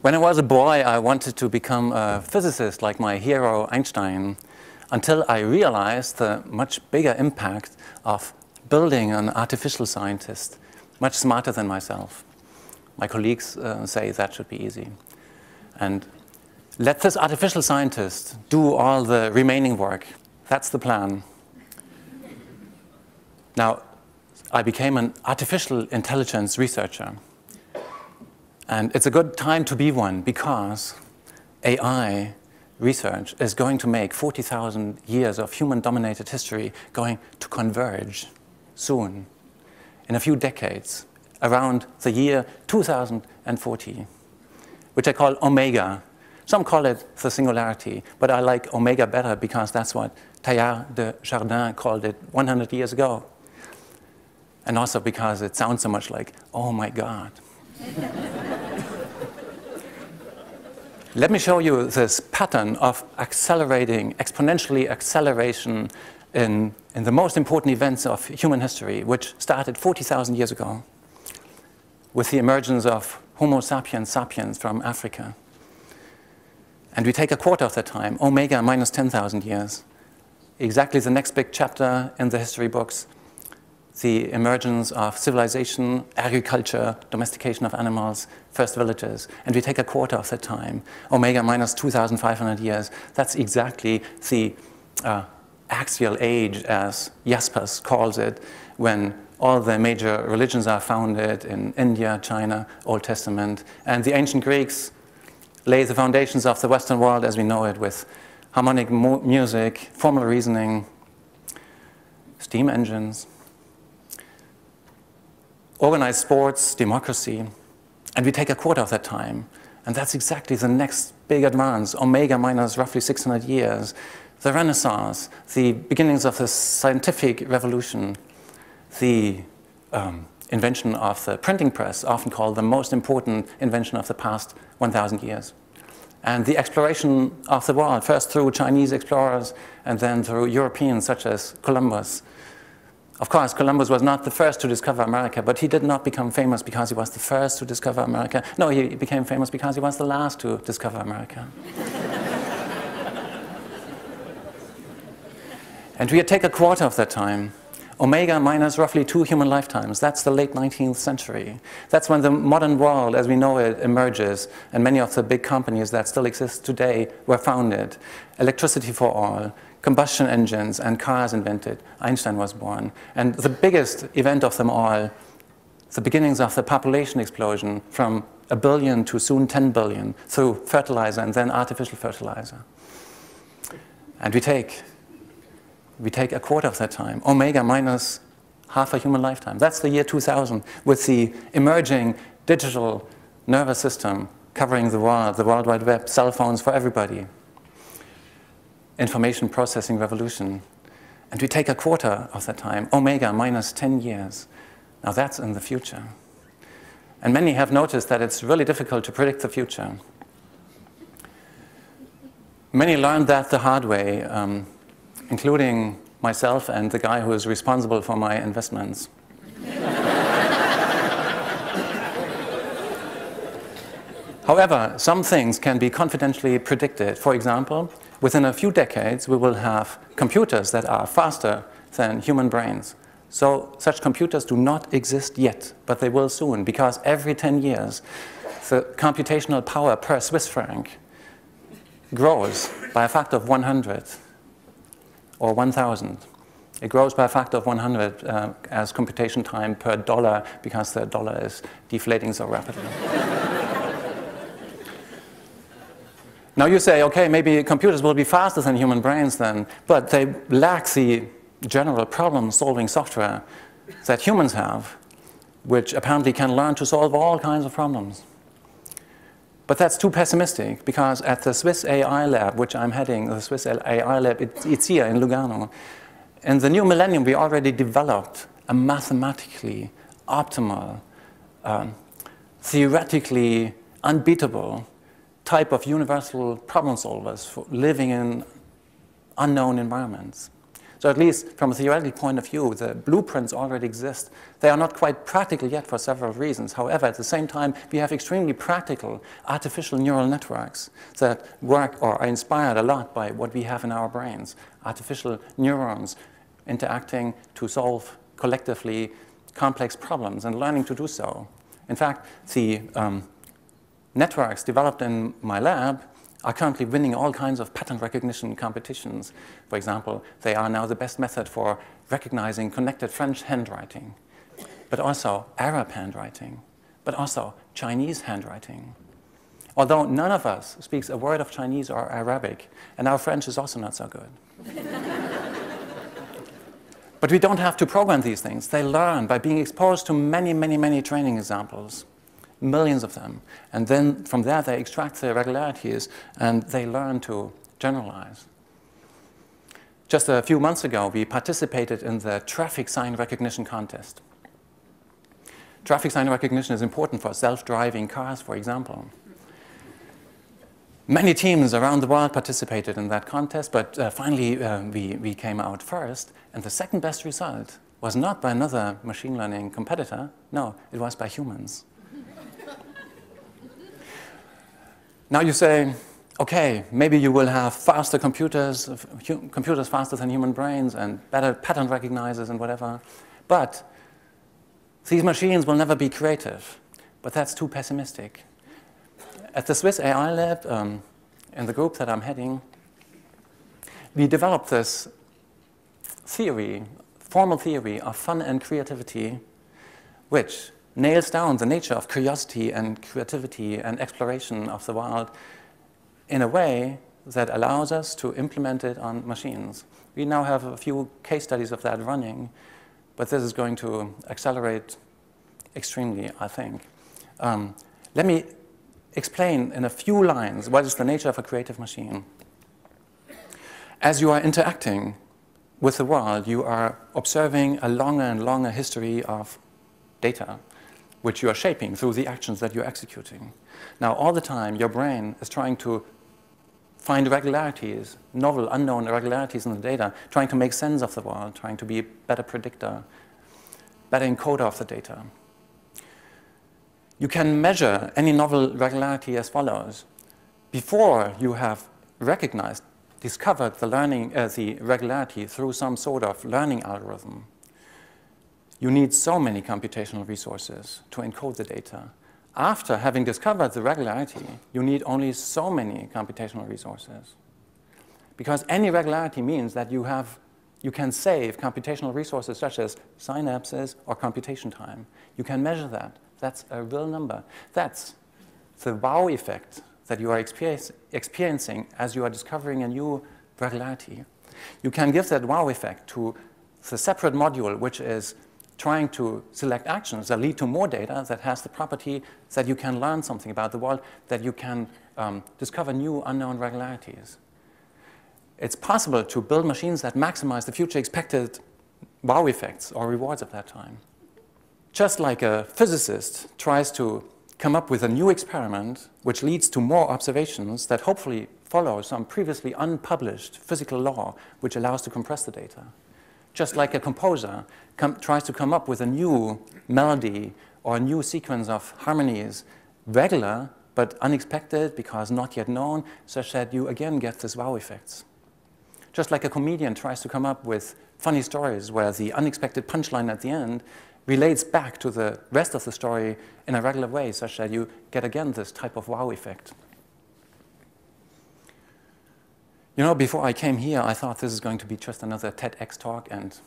When I was a boy, I wanted to become a physicist like my hero Einstein, until I realized the much bigger impact of building an artificial scientist, much smarter than myself. My colleagues say that should be easy. And let this artificial scientist do all the remaining work. That's the plan. Now, I became an artificial intelligence researcher. And it's a good time to be one, because AI research is going to make 40,000 years of human-dominated history going to converge soon, in a few decades, around the year 2040, which I call Omega. Some call it the singularity, but I like Omega better because that's what Teilhard de Chardin called it 100 years ago. And also because it sounds so much like, oh my God. Let me show you this pattern of accelerating, exponentially acceleration in the most important events of human history, which started 40,000 years ago with the emergence of Homo sapiens sapiens from Africa. And we take a quarter of that time, Omega minus 10,000 years. Exactly the next big chapter in the history books, the emergence of civilization, agriculture, domestication of animals, first villages. And we take a quarter of that time, Omega minus 2,500 years. That's exactly the axial age, as Jaspers calls it, when all the major religions are founded in India, China, Old Testament. And the ancient Greeks lay the foundations of the Western world as we know it, with harmonic music, formal reasoning, steam engines, organized sports, democracy, and we take a quarter of that time. And that's exactly the next big advance, Omega minus roughly 600 years, the Renaissance, the beginnings of the scientific revolution, the invention of the printing press, often called the most important invention of the past 1,000 years. And the exploration of the world, first through Chinese explorers and then through Europeans such as Columbus. Of course, Columbus was not the first to discover America, but he did not become famous because he was the first to discover America. No, he became famous because he was the last to discover America. And we take a quarter of that time, Omega minus roughly 2 human lifetimes. That's the late 19th century. That's when the modern world, as we know it, emerges, and many of the big companies that still exist today were founded. Electricity for all, combustion engines and cars invented. Einstein was born. And the biggest event of them all, the beginnings of the population explosion from 1 billion to soon 10 billion through fertilizer and then artificial fertilizer. And we take a quarter of that time, Omega minus half a human lifetime. That's the year 2000, with the emerging digital nervous system covering the world, the World Wide Web, cell phones for everybody. Information processing revolution. And we take a quarter of that time, Omega minus 10 years. Now that's in the future. And many have noticed that it's really difficult to predict the future. Many learned that the hard way, including myself and the guy who is responsible for my investments. However, some things can be confidently predicted. For example, within a few decades, we will have computers that are faster than human brains. So such computers do not exist yet, but they will soon, because every 10 years, the computational power per Swiss franc grows by a factor of 100 or 1,000. It grows by a factor of 100 as computation time per dollar, because the dollar is deflating so rapidly. Now you say, okay, maybe computers will be faster than human brains then, but they lack the general problem-solving software that humans have, which apparently can learn to solve all kinds of problems. But that's too pessimistic, because at the Swiss AI lab, which I'm heading, the Swiss AI lab, it's here in Lugano. In the new millennium, we already developed a mathematically optimal, theoretically unbeatable type of universal problem solvers for living in unknown environments. So at least from a theoretical point of view, the blueprints already exist. They are not quite practical yet for several reasons. However, at the same time, we have extremely practical artificial neural networks that work or are inspired a lot by what we have in our brains. Artificial neurons interacting to solve collectively complex problems and learning to do so. In fact, the networks developed in my lab are currently winning all kinds of pattern recognition competitions. For example, they are now the best method for recognizing connected French handwriting, but also Arab handwriting, but also Chinese handwriting. Although none of us speaks a word of Chinese or Arabic, and our French is also not so good. But we don't have to program these things. They learn by being exposed to many, many, many training examples. Millions of them. And then from there they extract the irregularities and they learn to generalize. Just a few months ago, we participated in the traffic sign recognition contest. Traffic sign recognition is important for self-driving cars, for example. Many teams around the world participated in that contest, but finally we came out first, and the second best result was not by another machine learning competitor. No, it was by humans. Now you say, okay, maybe you will have faster computers faster than human brains and better pattern recognizers and whatever, but these machines will never be creative. But that's too pessimistic. At the Swiss AI Lab, in the group that I'm heading, we developed this theory, formal theory of fun and creativity, which nails down the nature of curiosity and creativity and exploration of the world in a way that allows us to implement it on machines. We now have a few case studies of that running, but this is going to accelerate extremely, I think. Let me explain in a few lines what is the nature of a creative machine. As you are interacting with the world, you are observing a longer and longer history of data, which you are shaping through the actions that you're executing. Now, all the time, your brain is trying to find irregularities, novel, unknown irregularities in the data, trying to make sense of the world, trying to be a better predictor, better encoder of the data. You can measure any novel irregularity as follows. Before you have recognized, discovered the irregularity through some sort of learning algorithm, you need so many computational resources to encode the data. After having discovered the regularity, you need only so many computational resources. Because any regularity means that you can save computational resources such as synapses or computation time. You can measure that. That's a real number. That's the wow effect that you are experiencing as you are discovering a new regularity. You can give that wow effect to the separate module, which is trying to select actions that lead to more data that has the property that you can learn something about the world, that you can discover new unknown regularities. It's possible to build machines that maximize the future expected wow effects or rewards of that time. Just like a physicist tries to come up with a new experiment which leads to more observations that hopefully follow some previously unpublished physical law which allows to compress the data. Just like a composer tries to come up with a new melody or a new sequence of harmonies, regular but unexpected because not yet known, such that you again get these wow effects. Just like a comedian tries to come up with funny stories where the unexpected punchline at the end relates back to the rest of the story in a regular way, such that you get again this type of wow effect. You know, before I came here, I thought this is going to be just another TEDx talk, and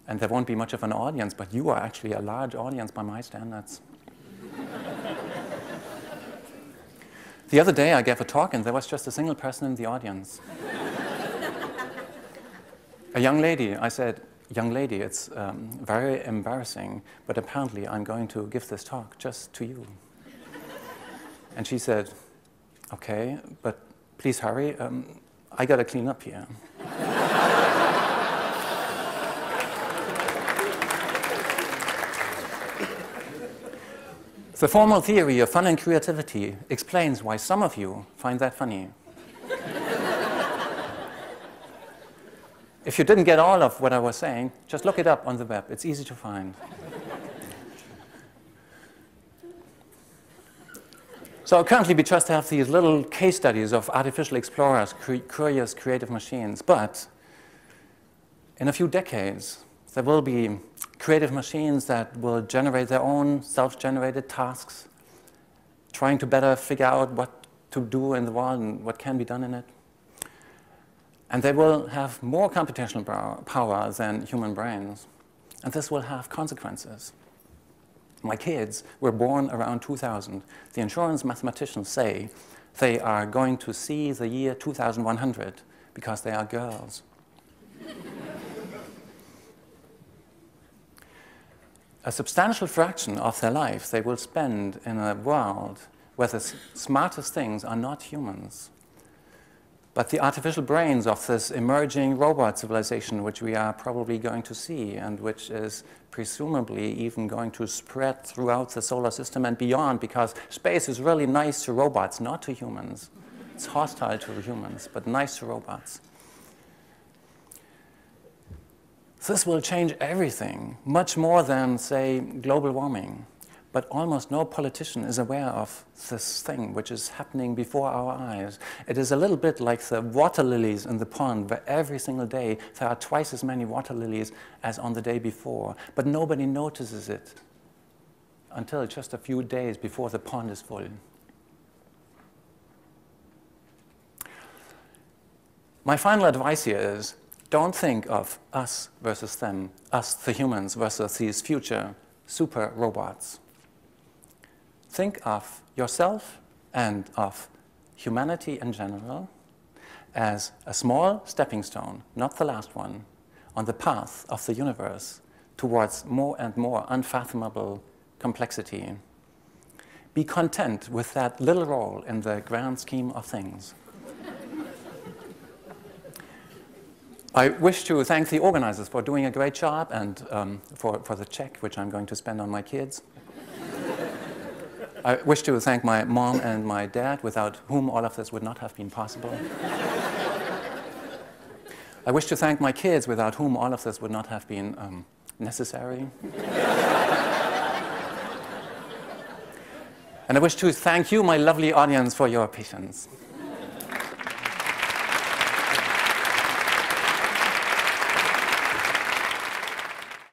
there won't be much of an audience, but you are actually a large audience by my standards. The other day, I gave a talk, and there was just a single person in the audience. A young lady. I said, "Young lady, it's very embarrassing, but apparently I'm going to give this talk just to you." And she said, "Okay, but please hurry. I got to clean up here." The formal theory of fun and creativity explains why some of you find that funny. If you didn't get all of what I was saying, just look it up on the web. It's easy to find. So currently we just have these little case studies of artificial explorers, curious, creative machines. But in a few decades, there will be creative machines that will generate their own self-generated tasks, trying to better figure out what to do in the world and what can be done in it. And they will have more computational power than human brains. And this will have consequences. My kids were born around 2000. The insurance mathematicians say they are going to see the year 2100 because they are girls. A substantial fraction of their life they will spend in a world where the smartest things are not humans, but the artificial brains of this emerging robot civilization, which we are probably going to see, and which is presumably even going to spread throughout the solar system and beyond, because space is really nice to robots, not to humans. It's hostile to humans, but nice to robots. This will change everything, much more than, say, global warming. But almost no politician is aware of this thing which is happening before our eyes. It is a little bit like the water lilies in the pond, where every single day there are twice as many water lilies as on the day before. But nobody notices it until just a few days before the pond is full. My final advice here is, don't think of us versus them, us the humans versus these future super robots. Think of yourself and of humanity in general as a small stepping stone, not the last one, on the path of the universe towards more and more unfathomable complexity. Be content with that little role in the grand scheme of things. I wish to thank the organizers for doing a great job and for the check which I'm going to spend on my kids. I wish to thank my mom and my dad, without whom all of this would not have been possible. I wish to thank my kids, without whom all of this would not have been necessary. And I wish to thank you, my lovely audience, for your patience.